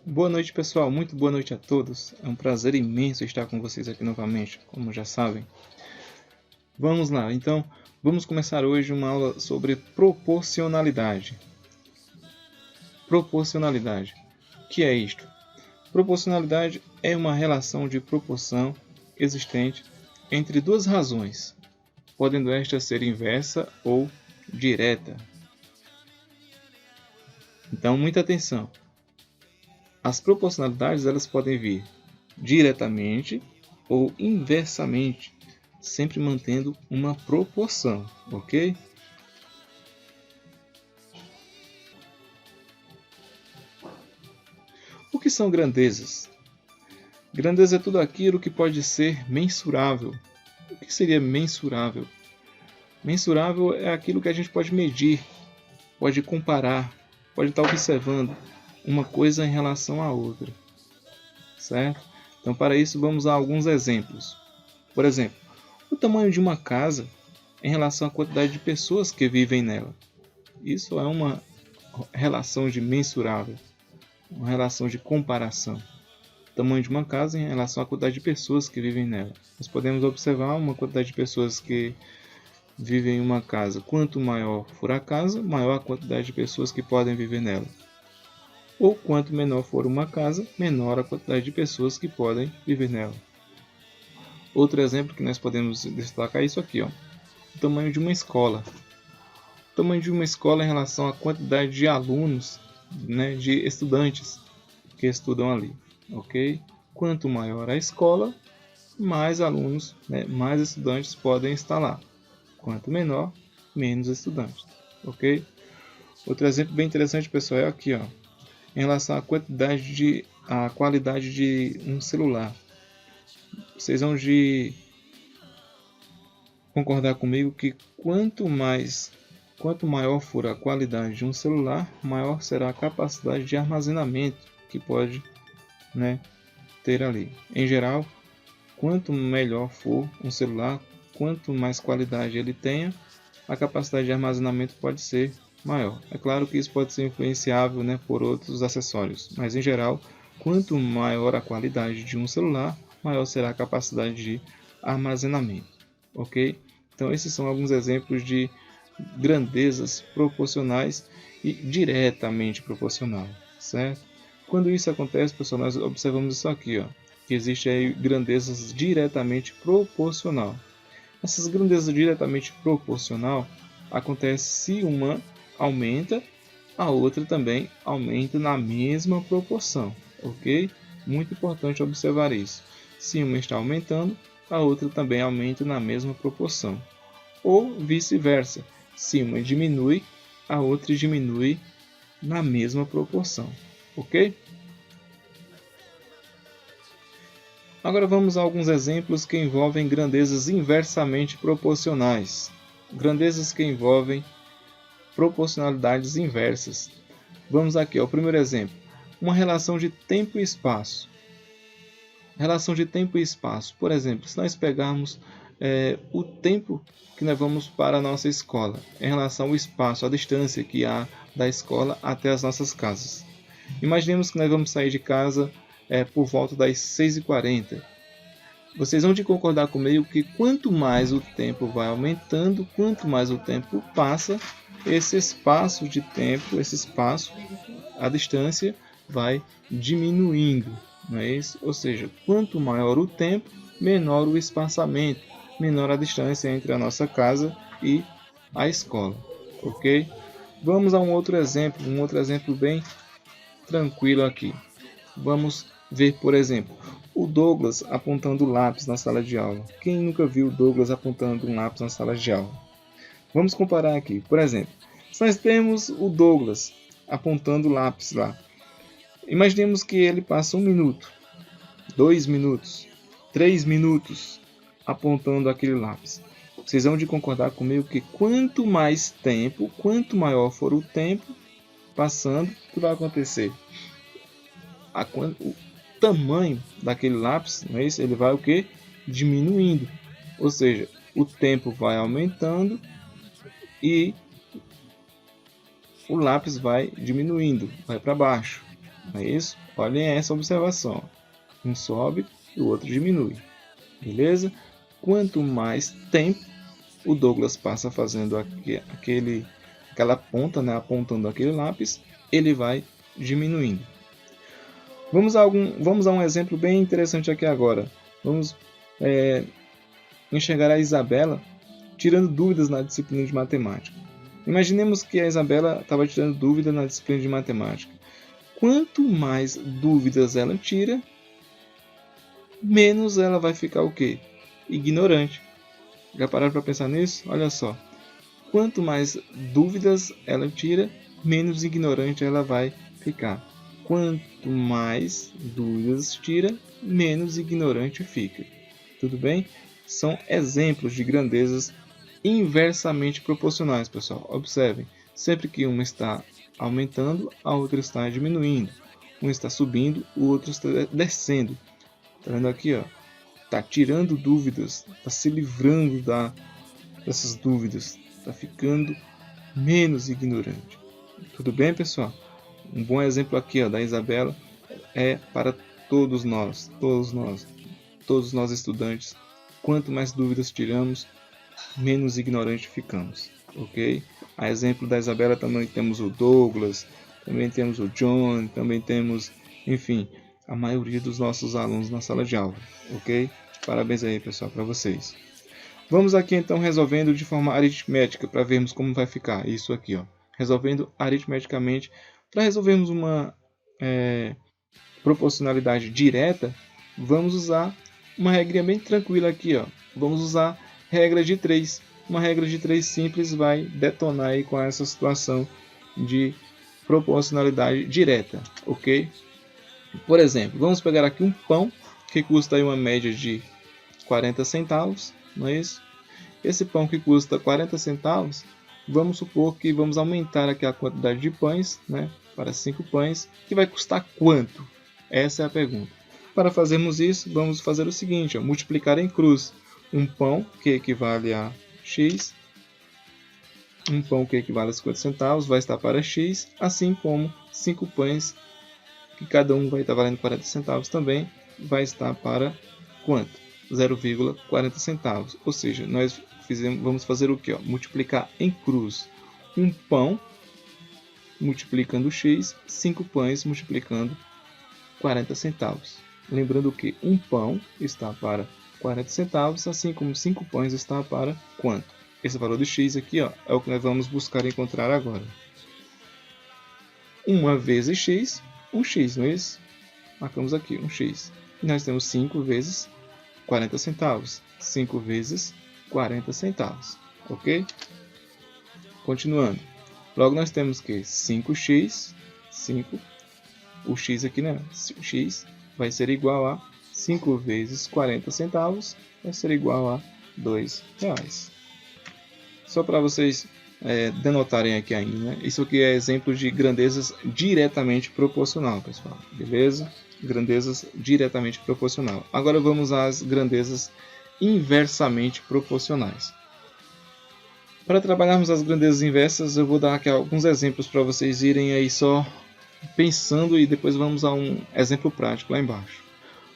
Boa noite, pessoal. Muito boa noite a todos. É um prazer imenso estar com vocês aqui novamente, como já sabem. Vamos lá, então, vamos começar hoje uma aula sobre proporcionalidade. Proporcionalidade. O que é isto? Proporcionalidade é uma relação de proporção existente entre duas razões, podendo esta ser inversa ou direta. Então, muita atenção. As proporcionalidades elas podem vir diretamente ou inversamente, sempre mantendo uma proporção, ok? O que são grandezas? Grandeza é tudo aquilo que pode ser mensurável. O que seria mensurável? Mensurável é aquilo que a gente pode medir, pode comparar, pode estar observando uma coisa em relação à outra, certo? Então, para isso, vamos a alguns exemplos. Por exemplo, o tamanho de uma casa em relação à quantidade de pessoas que vivem nela. Isso é uma relação de mensurável, uma relação de comparação. O tamanho de uma casa em relação à quantidade de pessoas que vivem nela. Nós podemos observar uma quantidade de pessoas que vivem em uma casa. Quanto maior for a casa, maior a quantidade de pessoas que podem viver nela. Ou quanto menor for uma casa, menor a quantidade de pessoas que podem viver nela. Outro exemplo que nós podemos destacar é isso aqui, ó. O tamanho de uma escola. O tamanho de uma escola em relação à quantidade de alunos, né, de estudantes que estudam ali, ok? Quanto maior a escola, mais alunos, né, mais estudantes podem estar lá. Quanto menor, menos estudantes, ok? Outro exemplo bem interessante, pessoal, é aqui, ó, em relação à qualidade de um celular. Vocês vão concordar comigo que quanto maior for a qualidade de um celular, maior será a capacidade de armazenamento que pode, né, ter ali. Em geral, quanto melhor for um celular, quanto mais qualidade ele tenha, a capacidade de armazenamento pode ser maior. É claro que isso pode ser influenciável, né, por outros acessórios, mas em geral, quanto maior a qualidade de um celular, maior será a capacidade de armazenamento, ok? Então esses são alguns exemplos de grandezas proporcionais e diretamente proporcional, certo? Quando isso acontece, pessoal, nós observamos isso aqui, ó, que existe aí grandezas diretamente proporcional. Essas grandezas diretamente proporcional acontece se uma aumenta, a outra também aumenta na mesma proporção, ok? Muito importante observar isso. Se uma está aumentando, a outra também aumenta na mesma proporção. Ou vice-versa. Se uma diminui, a outra diminui na mesma proporção, ok? Agora vamos a alguns exemplos que envolvem grandezas inversamente proporcionais. Grandezas que envolvem proporcionalidades inversas. Vamos aqui ao primeiro exemplo. Uma relação de tempo e espaço. Relação de tempo e espaço. Por exemplo, se nós pegarmos o tempo que nós vamos para a nossa escola, em relação ao espaço, a distância que há da escola até as nossas casas. Imaginemos que nós vamos sair de casa por volta das 6h40. Vocês vão de concordar comigo que quanto mais o tempo vai aumentando, quanto mais o tempo passa, esse espaço de tempo, a distância, vai diminuindo, não é isso? Ou seja, quanto maior o tempo, menor o espaçamento, menor a distância entre a nossa casa e a escola, ok? Vamos a um outro exemplo bem tranquilo aqui. Vamos ver, por exemplo, o Douglas apontando o lápis na sala de aula. Quem nunca viu o Douglas apontando um lápis na sala de aula? Vamos comparar aqui. Por exemplo, se nós temos o Douglas apontando o lápis lá, imaginemos que ele passa 1 minuto, 2 minutos, 3 minutos apontando aquele lápis. Vocês vão de concordar comigo que quanto mais tempo, quanto maior for o tempo passando, o que vai acontecer? O tamanho daquele lápis, não é isso? Ele vai o quê? Diminuindo. Ou seja, o tempo vai aumentando e o lápis vai diminuindo, vai para baixo, Não é isso? Olhem essa observação. Um sobe e o outro diminui. Beleza? Quanto mais tempo o Douglas passa fazendo aquela ponta, né, apontando aquele lápis, ele vai diminuindo. Vamos a um exemplo bem interessante aqui agora. Vamos enxergar a Isabela tirando dúvidas na disciplina de matemática. Imaginemos que a Isabela estava tirando dúvidas na disciplina de matemática. Quanto mais dúvidas ela tira, menos ela vai ficar o quê? Ignorante. Já pararam para pensar nisso? Olha só. Quanto mais dúvidas ela tira, menos ignorante ela vai ficar. Quanto mais dúvidas tira, menos ignorante fica. Tudo bem? São exemplos de grandezas inversamente proporcionais, pessoal. Observem, sempre que uma está aumentando, a outra está diminuindo. Um está subindo, o outro está descendo. Tá vendo aqui, ó? Tá tirando dúvidas, tá se livrando dessas dúvidas, tá ficando menos ignorante. Tudo bem, pessoal? Um bom exemplo aqui, ó, da Isabela é para todos nós estudantes. Quanto mais dúvidas tiramos, menos ignorante ficamos, ok? A exemplo da Isabela também temos o Douglas, também temos o John, também temos, enfim, a maioria dos nossos alunos na sala de aula, ok? Parabéns aí, pessoal, para vocês. Vamos aqui então resolvendo de forma aritmética para vermos como vai ficar isso aqui, ó. Resolvendo aritmeticamente para resolvermos uma proporcionalidade direta, vamos usar uma regrinha bem tranquila aqui, ó. Vamos usar regra de 3. Uma regra de 3 simples vai detonar aí com essa situação de proporcionalidade direta, ok? Por exemplo, vamos pegar aqui um pão que custa aí uma média de 40 centavos, não é isso? Esse pão que custa 40 centavos, vamos supor que vamos aumentar aqui a quantidade de pães, né, para 5 pães, que vai custar quanto? Essa é a pergunta. Para fazermos isso, vamos fazer o seguinte, ó, multiplicar em cruz. Um pão que equivale a x, um pão que equivale a 50 centavos vai estar para x, assim como 5 pães, que cada um vai estar valendo 40 centavos também, vai estar para quanto? 0,40 centavos. Ou seja, nós vamos fazer o que? Multiplicar em cruz um pão multiplicando x, 5 pães multiplicando 40 centavos. Lembrando que um pão está para 40 centavos, assim como 5 pães está para quanto? Esse valor de x aqui, ó, é o que nós vamos buscar encontrar agora. 1 vezes x, um x, não é isso? Marcamos aqui um x. E nós temos 5 vezes 40 centavos. 5 vezes 40 centavos. Ok? Continuando. Logo nós temos que 5x, 5, o x aqui, né? O x vai ser igual a 5 vezes 40 centavos, vai ser igual a R$2. Só para vocês denotarem aqui ainda, né? Isso aqui é exemplo de grandezas diretamente proporcional, pessoal. Beleza? Grandezas diretamente proporcional. Agora vamos às grandezas inversamente proporcionais. Para trabalharmos as grandezas inversas, eu vou dar aqui alguns exemplos para vocês irem aí só pensando e depois vamos a um exemplo prático lá embaixo.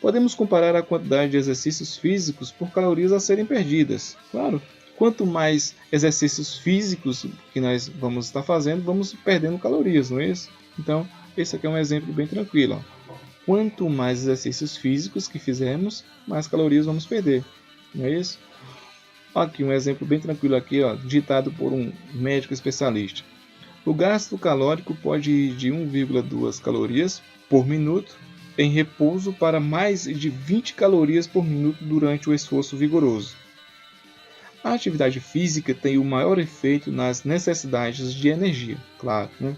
Podemos comparar a quantidade de exercícios físicos por calorias a serem perdidas. Claro, quanto mais exercícios físicos que nós vamos estar fazendo, vamos perdendo calorias, não é isso? Então, esse aqui é um exemplo bem tranquilo. Ó. Quanto mais exercícios físicos que fizermos, mais calorias vamos perder, não é isso? Aqui um exemplo bem tranquilo aqui, ó, ditado por um médico especialista. O gasto calórico pode ir de 1,2 calorias por minuto em repouso para mais de 20 calorias por minuto durante o esforço vigoroso. A atividade física tem o maior efeito nas necessidades de energia, claro, né?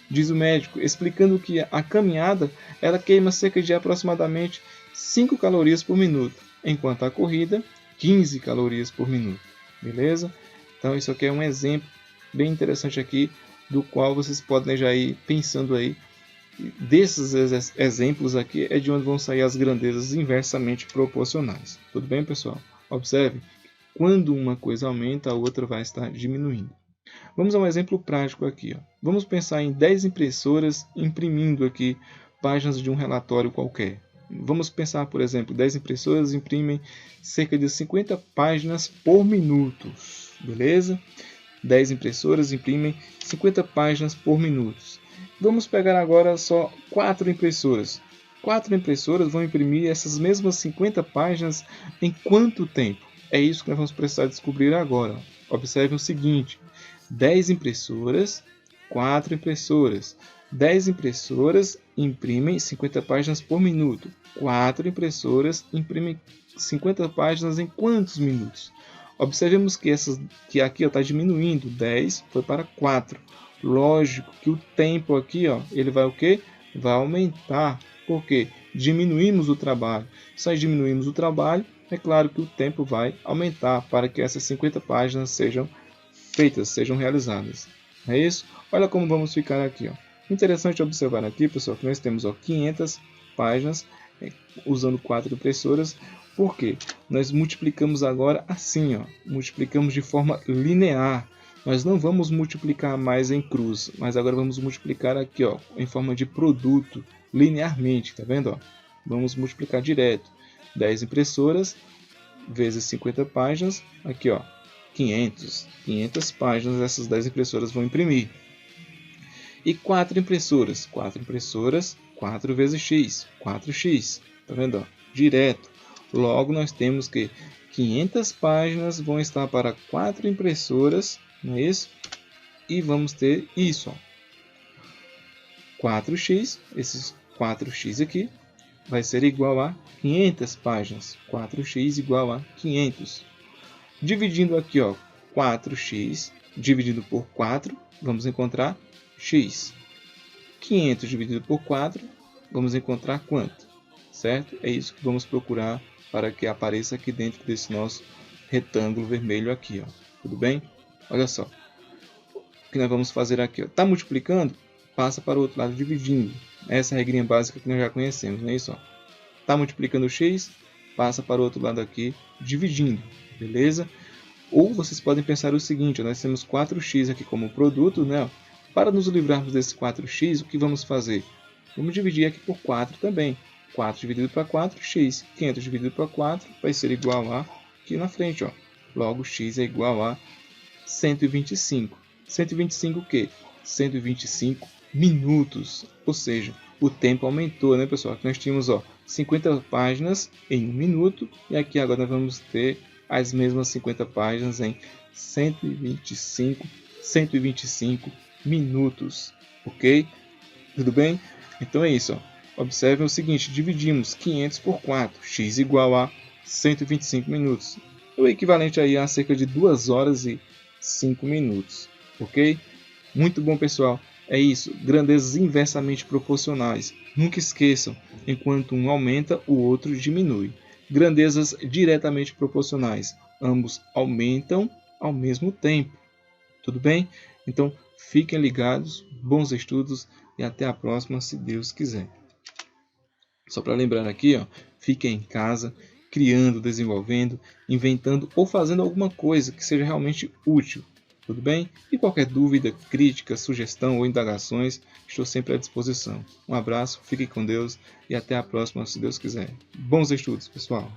Diz o médico, explicando que a caminhada ela queima cerca de aproximadamente 5 calorias por minuto, enquanto a corrida 15 calorias por minuto. Beleza? Então isso aqui é um exemplo bem interessante aqui, do qual vocês podem já ir pensando aí. Desses exemplos aqui é de onde vão sair as grandezas inversamente proporcionais. Tudo bem, pessoal? Observe, quando uma coisa aumenta, a outra vai estar diminuindo. Vamos a um exemplo prático aqui. Ó. Vamos pensar em 10 impressoras imprimindo aqui páginas de um relatório qualquer. Vamos pensar, por exemplo, 10 impressoras imprimem cerca de 50 páginas por minuto. Beleza? 10 impressoras imprimem 50 páginas por minuto. Vamos pegar agora só 4 impressoras. 4 impressoras vão imprimir essas mesmas 50 páginas em quanto tempo? É isso que nós vamos precisar descobrir agora. Observe o seguinte: 10 impressoras, 4 impressoras. 10 impressoras imprimem 50 páginas por minuto. 4 impressoras imprimem 50 páginas em quantos minutos? Observemos que aqui está diminuindo. 10 foi para 4. Lógico que o tempo aqui, ó, ele vai o quê? Vai aumentar. Por quê? Diminuímos o trabalho. Se nós diminuímos o trabalho, é claro que o tempo vai aumentar para que essas 50 páginas sejam feitas, sejam realizadas. É isso? Olha como vamos ficar aqui. Ó. Interessante observar aqui, pessoal, que nós temos 500 páginas usando 4 impressoras. Por quê? Nós multiplicamos agora assim, ó, multiplicamos de forma linear. Nós não vamos multiplicar mais em cruz, mas agora vamos multiplicar aqui, ó, em forma de produto, linearmente, tá vendo? Ó? Vamos multiplicar direto. 10 impressoras vezes 50 páginas, aqui ó, 500 páginas essas 10 impressoras vão imprimir. E 4 impressoras, 4 vezes x, 4x, tá vendo? Ó? Direto. Logo nós temos que 500 páginas vão estar para 4 impressoras, não é isso? E vamos ter isso, ó. 4x, esses 4x aqui, vai ser igual a 500 páginas. 4x igual a 500. Dividindo aqui, ó, 4x dividido por 4, vamos encontrar x. 500 dividido por 4, vamos encontrar quanto? Certo? É isso que vamos procurar para que apareça aqui dentro desse nosso retângulo vermelho aqui, ó. Tudo bem? Olha só. O que nós vamos fazer aqui? Está multiplicando? Passa para o outro lado dividindo. Essa é a regrinha básica que nós já conhecemos, não é isso? Está multiplicando x? Passa para o outro lado aqui dividindo, beleza? Ou vocês podem pensar o seguinte, nós temos 4x aqui como produto, né? Para nos livrarmos desse 4x, o que vamos fazer? Vamos dividir aqui por 4 também. 4 dividido para 4, x. 500 dividido para 4 vai ser igual a, aqui na frente, ó. Logo, x é igual a 125. 125 o quê? 125 minutos. Ou seja, o tempo aumentou, né, pessoal? Aqui nós tínhamos, ó, 50 páginas em 1 minuto. E aqui agora nós vamos ter as mesmas 50 páginas em 125 minutos. Ok? Tudo bem? Então é isso, ó. Observem o seguinte, dividimos 500 por 4, x igual a 125 minutos. O equivalente aí a cerca de 2 horas e 5 minutos. Ok? Muito bom, pessoal. É isso, grandezas inversamente proporcionais. Nunca esqueçam, enquanto um aumenta, o outro diminui. Grandezas diretamente proporcionais. Ambos aumentam ao mesmo tempo. Tudo bem? Então, fiquem ligados, bons estudos e até a próxima, se Deus quiser. Só para lembrar aqui, ó, fiquem em casa, criando, desenvolvendo, inventando ou fazendo alguma coisa que seja realmente útil. Tudo bem? E qualquer dúvida, crítica, sugestão ou indagações, estou sempre à disposição. Um abraço, fiquem com Deus e até a próxima, se Deus quiser. Bons estudos, pessoal!